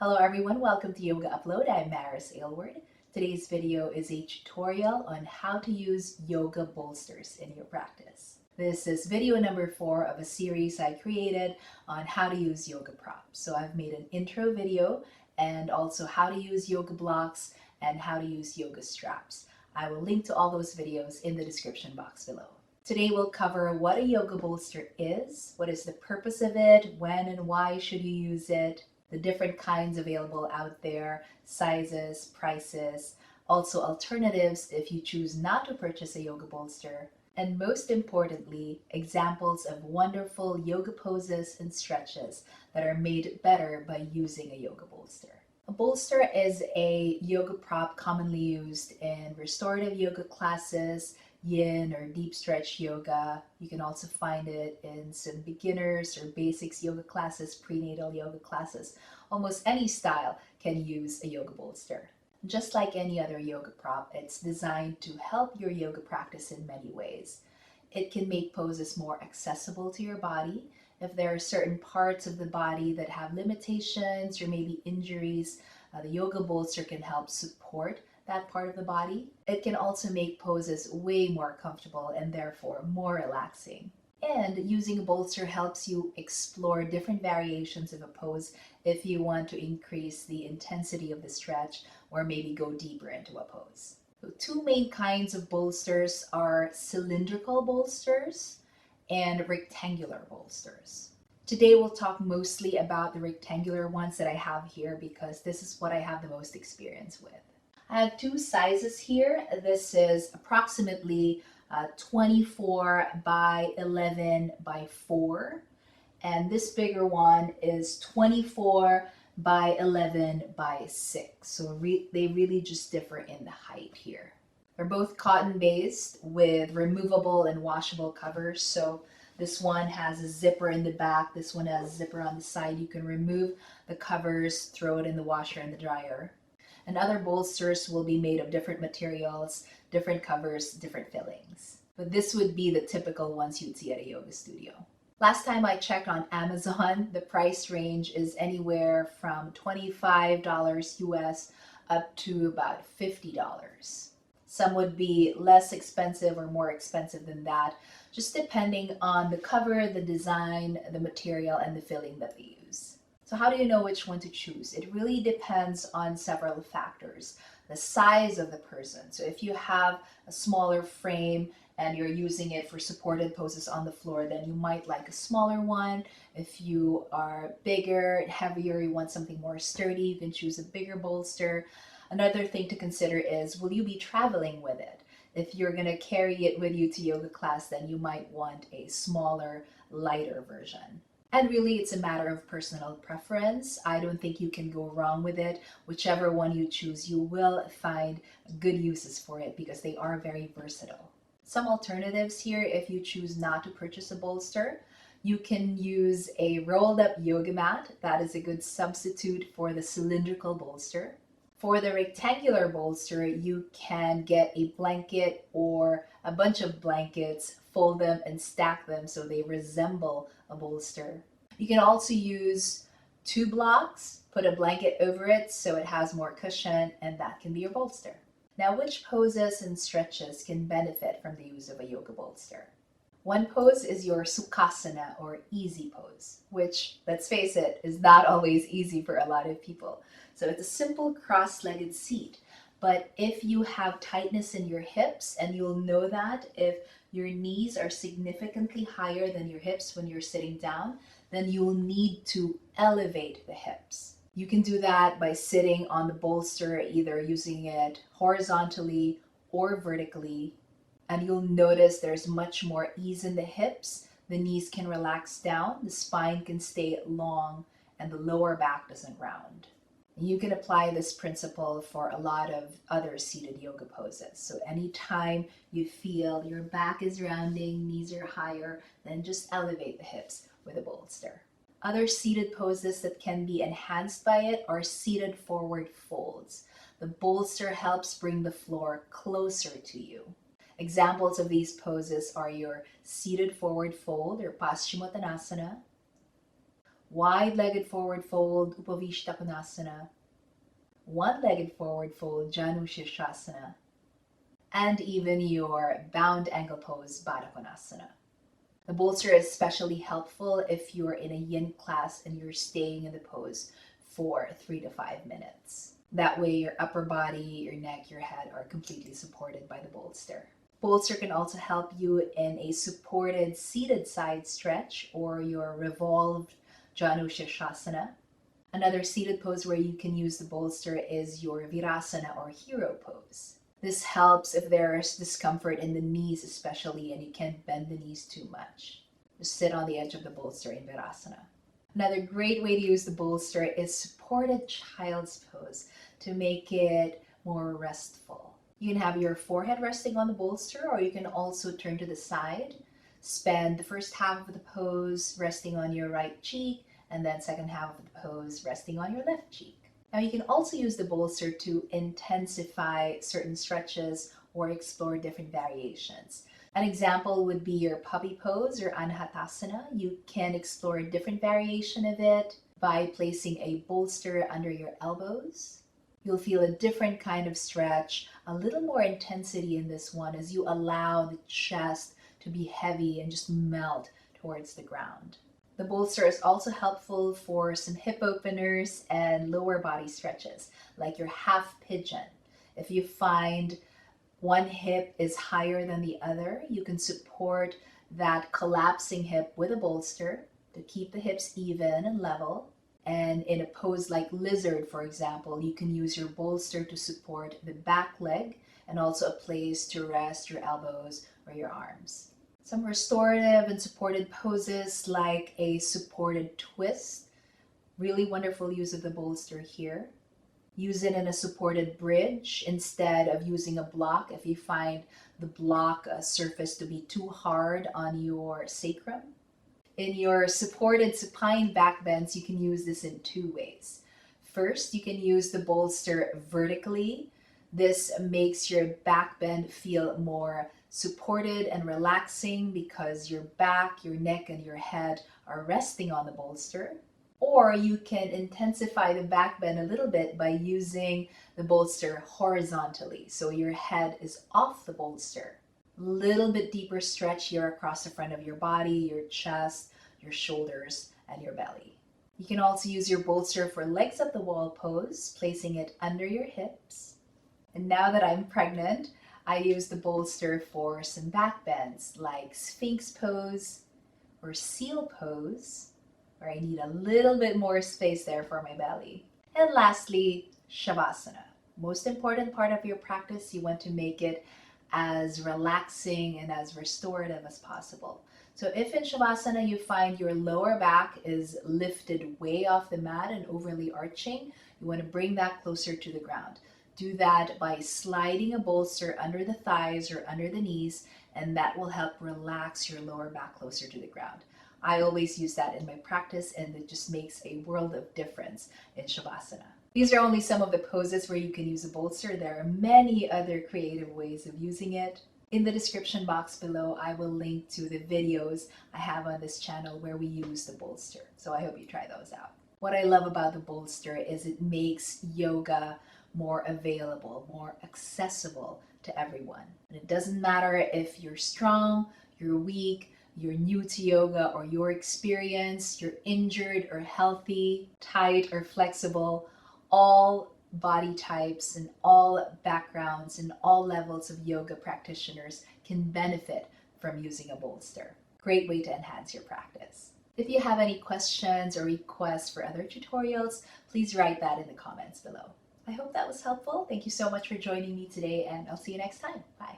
Hello everyone, welcome to Yoga Upload. I'm Maris Aylward. Today's video is a tutorial on how to use yoga bolsters in your practice. This is video number 4 of a series I created on how to use yoga props. So I've made an intro video and also how to use yoga blocks and how to use yoga straps. I will link to all those videos in the description box below. Today we'll cover what a yoga bolster is, what is the purpose of it, when and why should you use it, the different kinds available out there, sizes, prices, also alternatives if you choose not to purchase a yoga bolster, and most importantly, examples of wonderful yoga poses and stretches that are made better by using a yoga bolster. A bolster is a yoga prop commonly used in restorative yoga classes, yin or deep stretch yoga. You can also find it in some beginners or basics yoga classes, prenatal yoga classes. Almost any style can use a yoga bolster. Just like any other yoga prop, it's designed to help your yoga practice in many ways. It can make poses more accessible to your body. If there are certain parts of the body that have limitations or maybe injuries, the yoga bolster can help support that part of the body. It can also make poses way more comfortable and therefore more relaxing. And using a bolster helps you explore different variations of a pose if you want to increase the intensity of the stretch or maybe go deeper into a pose. So two main kinds of bolsters are cylindrical bolsters and rectangular bolsters. Today we'll talk mostly about the rectangular ones that I have here because this is what I have the most experience with. I have two sizes here. This is approximately 24 by 11 by 4, and this bigger one is 24 by 11 by 6. So they really just differ in the height here. They're both cotton based with removable and washable covers. So this one has a zipper in the back, this one has a zipper on the side. You can remove the covers, throw it in the washer and the dryer. And other bolsters will be made of different materials, different covers, different fillings. But this would be the typical ones you'd see at a yoga studio. Last time I checked on Amazon, the price range is anywhere from $25 US up to about $50. Some would be less expensive or more expensive than that, just depending on the cover, the design, the material, and the filling that they use. So how do you know which one to choose? It really depends on several factors. The size of the person. So if you have a smaller frame and you're using it for supported poses on the floor, then you might like a smaller one. If you are bigger, heavier, you want something more sturdy, you can choose a bigger bolster. Another thing to consider is, will you be traveling with it? If you're going to carry it with you to yoga class, then you might want a smaller, lighter version. And really, it's a matter of personal preference. I don't think you can go wrong with it. Whichever one you choose, you will find good uses for it because they are very versatile. Some alternatives here, if you choose not to purchase a bolster, you can use a rolled up yoga mat. That is a good substitute for the cylindrical bolster. For the rectangular bolster, you can get a blanket or a bunch of blankets, fold them and stack them so they resemble a bolster. You can also use 2 blocks, put a blanket over it so it has more cushion, and that can be your bolster. Now, which poses and stretches can benefit from the use of a yoga bolster? One pose is your Sukhasana or easy pose, which, let's face it, is not always easy for a lot of people. So it's a simple cross-legged seat. But if you have tightness in your hips, and you'll know that if your knees are significantly higher than your hips when you're sitting down, then you'll need to elevate the hips. You can do that by sitting on the bolster, either using it horizontally or vertically. And you'll notice there's much more ease in the hips. The knees can relax down, the spine can stay long, and the lower back doesn't round. You can apply this principle for a lot of other seated yoga poses. So anytime you feel your back is rounding, knees are higher, then just elevate the hips with a bolster. Other seated poses that can be enhanced by it are seated forward folds. The bolster helps bring the floor closer to you. Examples of these poses are your seated forward fold or Paschimottanasana, wide-legged forward fold, Upavishta Konasana, one-legged forward fold, Janu Shirshasana, and even your bound ankle pose, Baddha Konasana. The bolster is especially helpful if you're in a yin class and you're staying in the pose for 3 to 5 minutes. That way your upper body, your neck, your head are completely supported by the bolster. Bolster can also help you in a supported seated side stretch or your revolved Janu Shirshasana. Another seated pose where you can use the bolster is your Virasana or hero pose. This helps if there's discomfort in the knees especially and you can't bend the knees too much. Just sit on the edge of the bolster in Virasana. Another great way to use the bolster is supported child's pose to make it more restful. You can have your forehead resting on the bolster, or you can also turn to the side. Spend the first half of the pose resting on your right cheek, and then second half of the pose resting on your left cheek. Now you can also use the bolster to intensify certain stretches or explore different variations. An example would be your puppy pose or Anhatasana. You can explore a different variation of it by placing a bolster under your elbows. You'll feel a different kind of stretch, a little more intensity in this one as you allow the chest to be heavy and just melt towards the ground. The bolster is also helpful for some hip openers and lower body stretches, like your half pigeon. If you find one hip is higher than the other, you can support that collapsing hip with a bolster to keep the hips even and level. And in a pose like lizard, for example, you can use your bolster to support the back leg and also a place to rest your elbows or your arms. Some restorative and supported poses like a supported twist. Really wonderful use of the bolster here. Use it in a supported bridge instead of using a block if you find the block surface to be too hard on your sacrum. In your supported supine back bends, you can use this in 2 ways. First, you can use the bolster vertically. This makes your back bend feel more supported and relaxing because your back, your neck, and your head are resting on the bolster. Or you can intensify the back bend a little bit by using the bolster horizontally. So your head is off the bolster. Little bit deeper stretch here across the front of your body, your chest, your shoulders, and your belly. You can also use your bolster for legs up the wall pose, placing it under your hips. And now that I'm pregnant, I use the bolster for some back bends like Sphinx pose or seal pose, where I need a little bit more space there for my belly. And lastly, Shavasana. Most important part of your practice, you want to make it as relaxing and as restorative as possible. So if in Shavasana you find your lower back is lifted way off the mat and overly arching, you want to bring that closer to the ground. Do that by sliding a bolster under the thighs or under the knees, and that will help relax your lower back closer to the ground. I always use that in my practice, and it just makes a world of difference in Shavasana. These are only some of the poses where you can use a bolster. There are many other creative ways of using it. In the description box below, I will link to the videos I have on this channel where we use the bolster. So I hope you try those out. What I love about the bolster is it makes yoga more available, more accessible to everyone. And it doesn't matter if you're strong, you're weak, you're new to yoga, or you're experienced, you're injured or healthy, tight or flexible. All body types and all backgrounds and all levels of yoga practitioners can benefit from using a bolster. Great way to enhance your practice. If you have any questions or requests for other tutorials, please write that in the comments below. I hope that was helpful. Thank you so much for joining me today, and I'll see you next time. Bye.